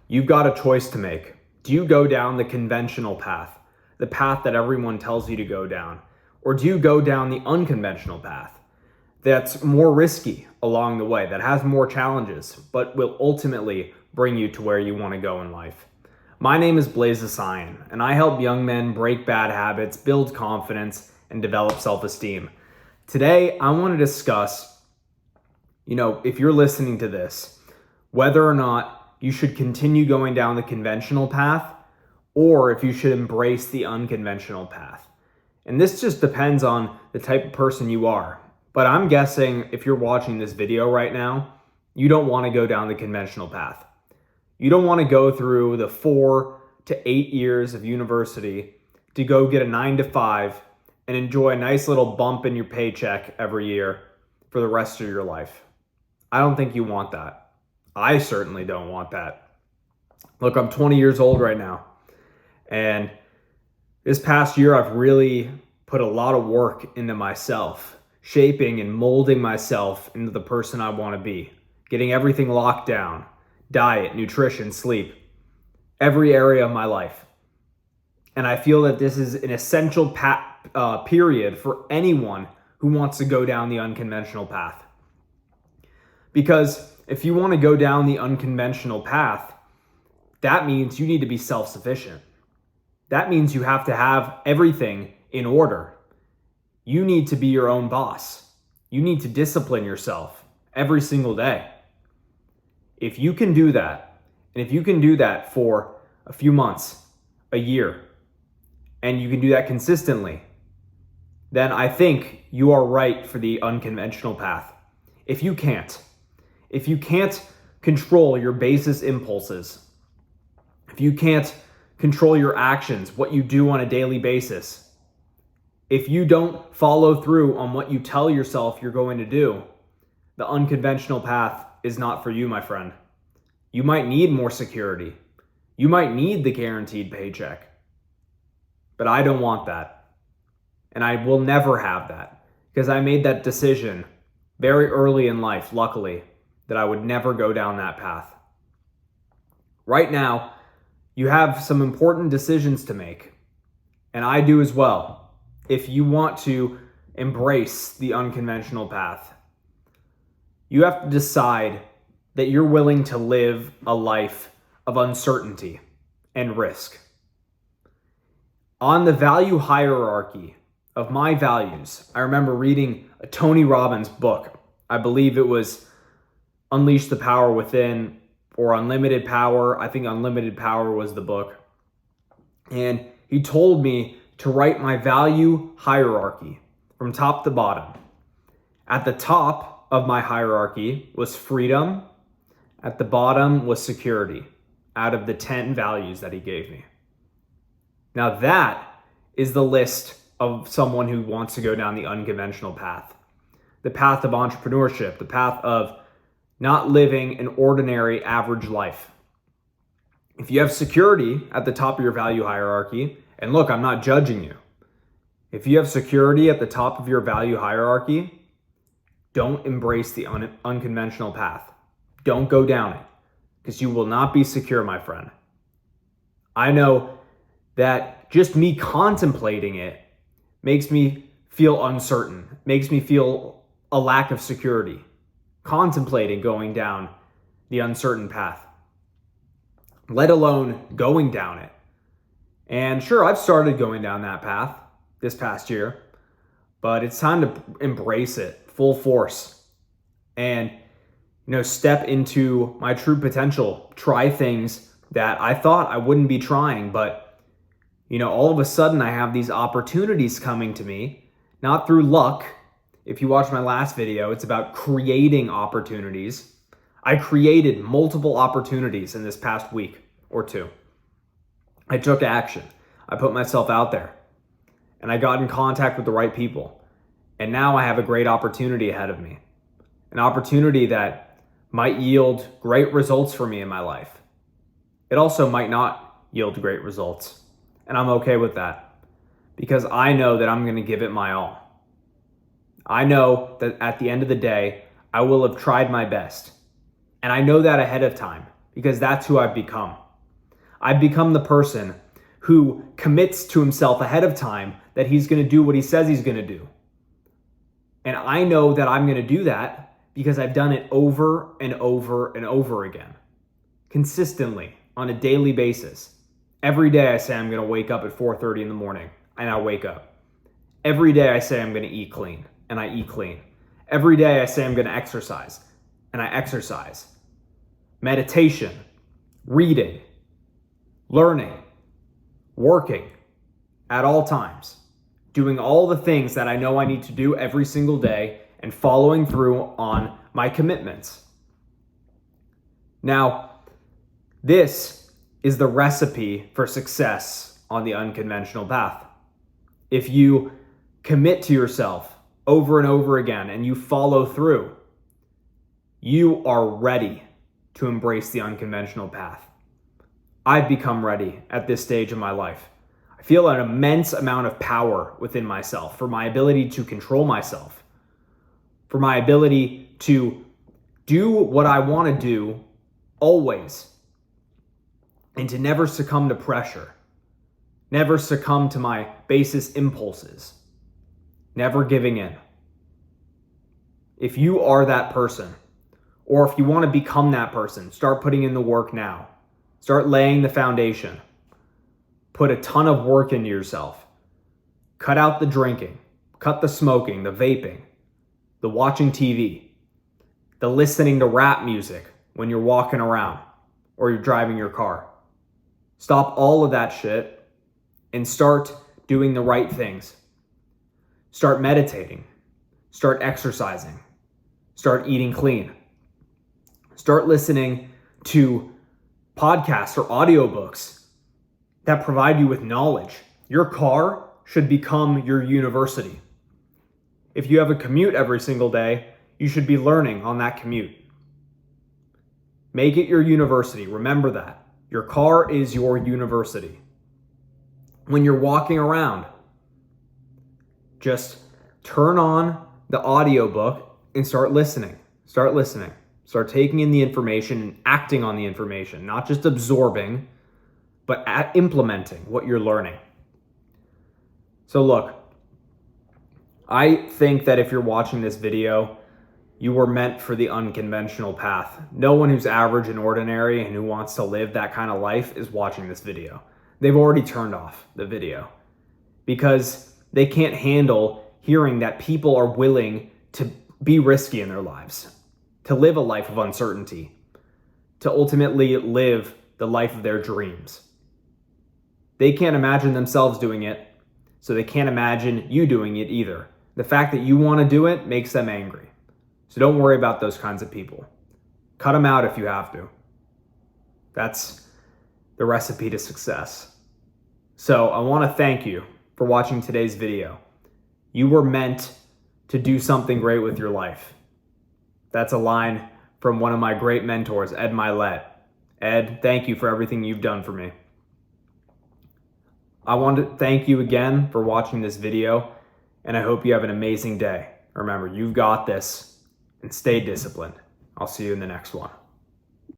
You've got a choice to make. Do you go down the conventional path, the path that everyone tells you to go down? Or do you go down the unconventional path that's more risky along the way, that has more challenges, but will ultimately bring you to where you want to go in life? My name is Blaze Asayan, and I help young men break bad habits, build confidence, and develop self-esteem. Today, I want to discuss, if you're listening to this, whether or not you should continue going down the conventional path or if you should embrace the unconventional path. And this just depends on the type of person you are. But I'm guessing if you're watching this video right now, you don't want to go down the conventional path. You don't want to go through the 4 to 8 years of university to go get a 9 to 5 and enjoy a nice little bump in your paycheck every year for the rest of your life. I don't think you want that. I certainly don't want that. Look, I'm 20 years old right now. And this past year, I've really put a lot of work into myself, shaping and molding myself into the person I want to be, getting everything locked down, diet, nutrition, sleep, every area of my life. And I feel that this is an essential period for anyone who wants to go down the unconventional path. Because if you want to go down the unconventional path, that means you need to be self-sufficient. That means you have to have everything in order. You need to be your own boss. You need to discipline yourself every single day. If you can do that, and if you can do that for a few months, a year, and you can do that consistently, then I think you are right for the unconventional path. If you can't control your basest impulses, if you can't control your actions, what you do on a daily basis, if you don't follow through on what you tell yourself you're going to do, the unconventional path is not for you, my friend. You might need more security. You might need the guaranteed paycheck. But I don't want that. And I will never have that because I made that decision very early in life, luckily, that I would never go down that path. Right now, you have some important decisions to make, and I do as well. If you want to embrace the unconventional path, you have to decide that you're willing to live a life of uncertainty and risk. On the value hierarchy of my values, I remember reading a Tony Robbins book. I believe it was Unleash the Power Within or Unlimited Power. I think Unlimited Power was the book. And he told me to write my value hierarchy from top to bottom. At the top of my hierarchy was freedom. At the bottom was security, out of the 10 values that he gave me. Now that is the list of someone who wants to go down the unconventional path. The path of entrepreneurship, the path of not living an ordinary average life. If you have security at the top of your value hierarchy, and look, I'm not judging you. If you have security at the top of your value hierarchy, don't embrace the unconventional path. Don't go down it because you will not be secure, my friend. I know that just me contemplating it makes me feel uncertain, makes me feel a lack of security. Contemplating going down the uncertain path, let alone going down it. And sure, I've started going down that path this past year, but it's time to embrace it full force and, step into my true potential, try things that I thought I wouldn't be trying, but, all of a sudden I have these opportunities coming to me, not through luck. If you watch my last video, it's about creating opportunities. I created multiple opportunities in this past week or two. I took action. I put myself out there. And I got in contact with the right people. And now I have a great opportunity ahead of me. An opportunity that might yield great results for me in my life. It also might not yield great results. And I'm okay with that. Because I know that I'm going to give it my all. I know that at the end of the day, I will have tried my best. And I know that ahead of time because that's who I've become. I've become the person who commits to himself ahead of time that he's going to do what he says he's going to do. And I know that I'm going to do that because I've done it over and over and over again, consistently on a daily basis. Every day I say I'm going to wake up at 4:30 in the morning, and I wake up. Every day I say I'm going to eat clean, and I eat clean. Every day I say I'm going to exercise, and I exercise. Meditation, reading, learning, working at all times, doing all the things that I know I need to do every single day, and following through on my commitments. Now, this is the recipe for success on the unconventional path. If you commit to yourself over and over again and you follow through, you are ready to embrace the unconventional path. I've become ready at this stage of my life. I feel an immense amount of power within myself for my ability to control myself, for my ability to do what I want to do always, and to never succumb to pressure, never succumb to my basest impulses, never giving in. If you are that person, or if you want to become that person, start putting in the work now. Start laying the foundation. Put a ton of work into yourself. Cut out the drinking, cut the smoking, the vaping, the watching TV, the listening to rap music when you're walking around or you're driving your car. Stop all of that shit and start doing the right things. Start meditating. Start exercising. Start eating clean. Start listening to podcasts or audiobooks that provide you with knowledge. Your car should become your university. If you have a commute every single day, you should be learning on that commute. Make it your university. Remember that. Your car is your university. When you're walking around, just turn on the audiobook and start listening. Start listening. Start taking in the information and acting on the information, not just absorbing, but implementing what you're learning. So look, I think that if you're watching this video, you were meant for the unconventional path. No one who's average and ordinary and who wants to live that kind of life is watching this video. They've already turned off the video because they can't handle hearing that people are willing to be risky in their lives, to live a life of uncertainty, to ultimately live the life of their dreams. They can't imagine themselves doing it, so they can't imagine you doing it either. The fact that you want to do it makes them angry. So don't worry about those kinds of people. Cut them out if you have to. That's the recipe to success. So I want to thank you for watching today's video. You were meant to do something great with your life. That's a line from one of my great mentors, Ed Milet. Ed, thank you for everything you've done for me. I want to thank you again for watching this video, and I hope you have an amazing day. Remember, you've got this, and stay disciplined. I'll see you in the next one.